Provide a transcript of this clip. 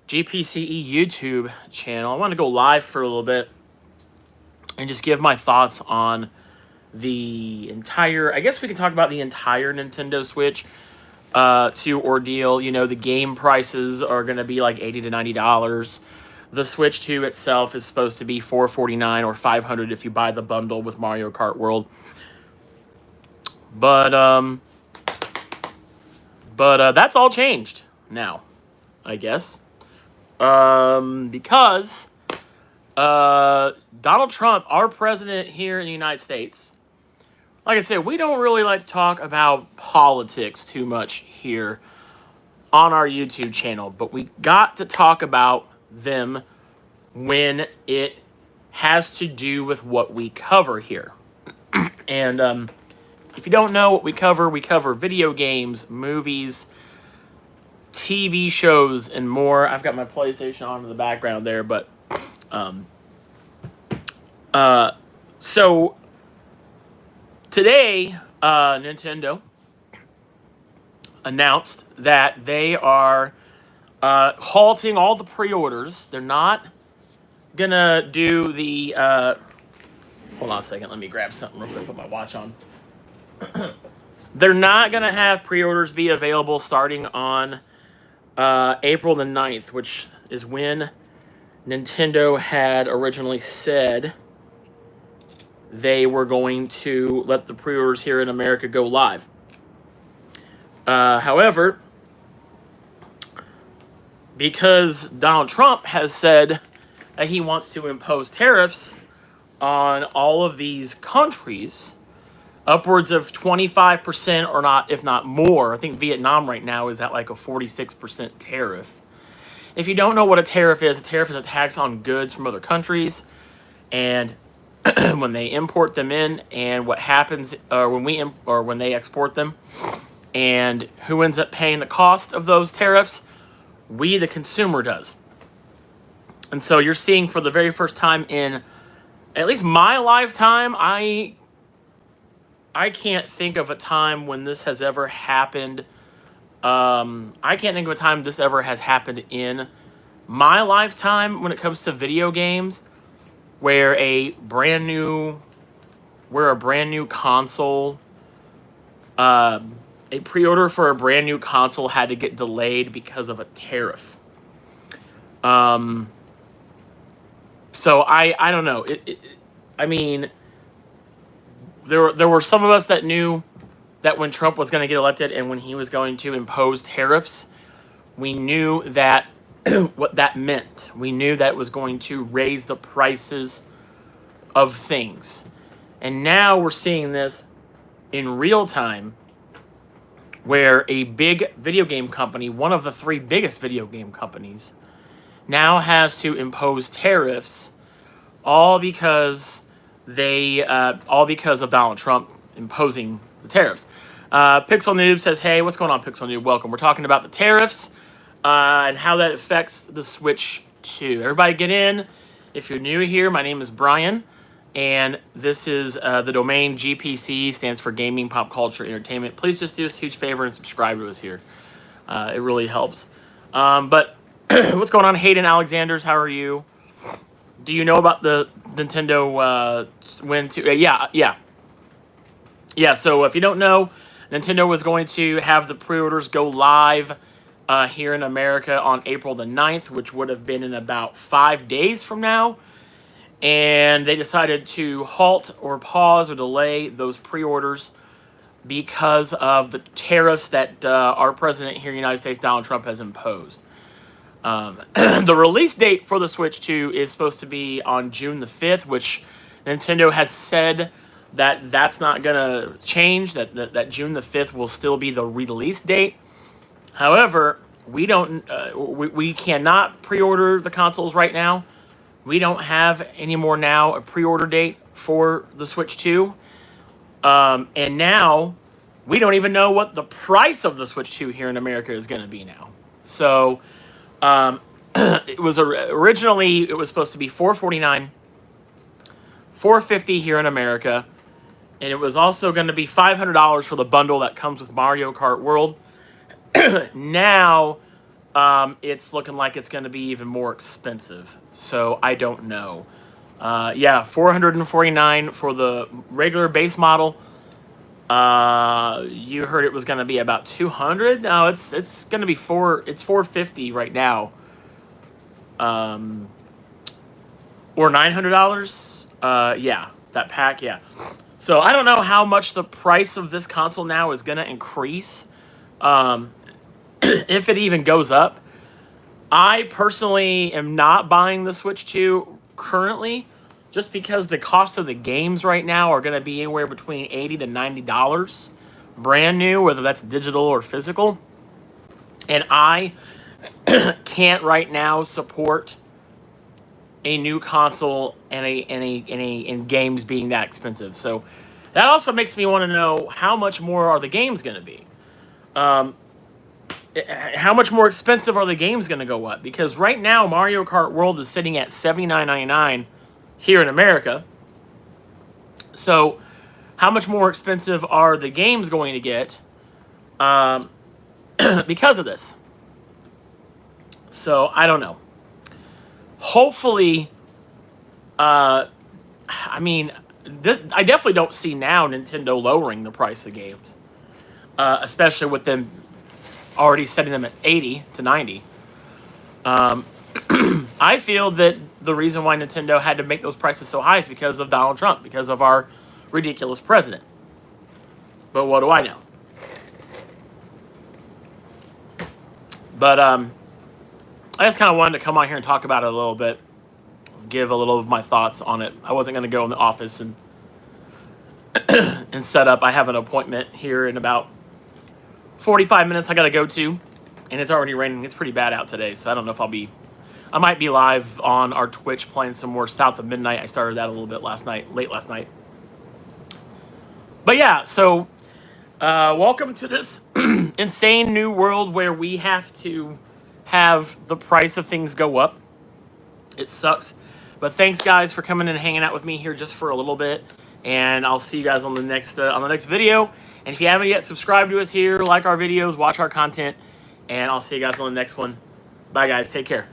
GPCE YouTube channel. I want to go live for a little bit and just give my thoughts on the entire, I guess we can talk about the entire Nintendo Switch 2 ordeal. You know, the game prices are going to be like $80 to $90. The Switch 2 itself is supposed to be $449 or $500 if you buy the bundle with Mario Kart World. But that's all changed now, I guess. Because Donald Trump, our president here in the United States, like I said, we don't really like to talk about politics too much here on our YouTube channel, but we got to talk about them when it has to do with what we cover here. And if you don't know what we cover video games, movies, TV shows, and more. I've got my PlayStation on in the background there, but so today Nintendo announced that they are halting all the pre-orders. They're not gonna do the hold on a second, let me grab something real quick, put my watch on. They're not gonna have pre-orders be available starting on April the 9th, which is when Nintendo had originally said they were going to let the pre-orders here in America go live. However, because Donald Trump has said that he wants to impose tariffs on all of these countries, upwards of 25% or not, if not more. I think Vietnam right now is at like a 46% tariff. If you don't know what a tariff is a tax on goods from other countries, and when they import them in, and what happens when they export them, and who ends up paying the cost of those tariffs? We, the consumer, does. And so you're seeing for the very first time in at least my lifetime, I can't think of a time when this has ever happened. I can't think of a time this ever has happened in my lifetime when it comes to video games, where a brand new console, a pre-order for a brand new console had to get delayed because of a tariff. So I don't know. I mean, there were some of us that knew that when Trump was going to get elected and when he was going to impose tariffs, we knew that what that meant. We knew that it was going to raise the prices of things. And now we're seeing this in real time, where a big video game company, one of the three biggest video game companies, now has to impose tariffs, all because of Donald Trump imposing the tariffs. Pixel Noob says, hey, what's going on, Pixel Noob? Welcome. We're talking about the tariffs and how that affects the Switch 2. Everybody get in. If you're new here, my name is Brian, and this is the domain GPC, stands for Gaming, Pop Culture, Entertainment. Please just do us a huge favor and subscribe to us here. It really helps. But what's going on, Hayden Alexanders? How are you? Do you know about the Nintendo Win 2? Yeah. So if you don't know, Nintendo was going to have the pre-orders go live here in America on April the 9th, which would have been in about 5 days from now. And they decided to halt or pause or delay those pre-orders because of the tariffs that our president here in the United States, Donald Trump, has imposed. The release date for the Switch 2 is supposed to be on June the 5th, which Nintendo has said that that's not going to change, that June the 5th will still be the release date. However, we cannot pre-order the consoles right now. We don't have anymore now a pre-order date for the Switch 2. And now we don't even know what the price of the Switch 2 here in America is going to be now. So it was originally, it was supposed to be $449, $450 here in America, and it was also going to be $500 for the bundle that comes with Mario Kart World. Now it's looking like it's going to be even more expensive. So I don't know. Yeah, $449 for the regular base model. You heard it was going to be about $200. No, it's going to be it's $450 right now. Or $900. Yeah, that pack. Yeah. So I don't know how much the price of this console now is going to increase. If it even goes up. I personally am not buying the Switch 2 currently, just because the cost of the games right now are going to be anywhere between $80 to $90 brand new, whether that's digital or physical. And I can't right now support a new console and games being that expensive. So that also makes me want to know how much more are the games going to be. How much more expensive are the games going to go up? Because right now, Mario Kart World is sitting at $79.99 here in America. So, how much more expensive are the games going to get because of this? So, I don't know. Hopefully, I definitely don't see now Nintendo lowering the price of games, especially with them already setting them at 80 to 90. I feel that the reason why Nintendo had to make those prices so high is because of Donald Trump, because of our ridiculous president. But what do I know? But I just kind of wanted to come on here and talk about it a little bit, give a little of my thoughts on it. I wasn't going to go in the office and set up. I have an appointment here in about 45 minutes I got to go to, and it's already raining. It's pretty bad out today, so I don't know if I might be live on our Twitch playing some more South of Midnight. I started that a little bit late last night. But yeah, so welcome to this insane new world where we have to have the price of things go up. It sucks. But thanks, guys, for coming and hanging out with me here just for a little bit. And I'll see you guys on the next video. And if you haven't yet, subscribe to us here, like our videos, watch our content, and I'll see you guys on the next one. Bye, guys. Take care.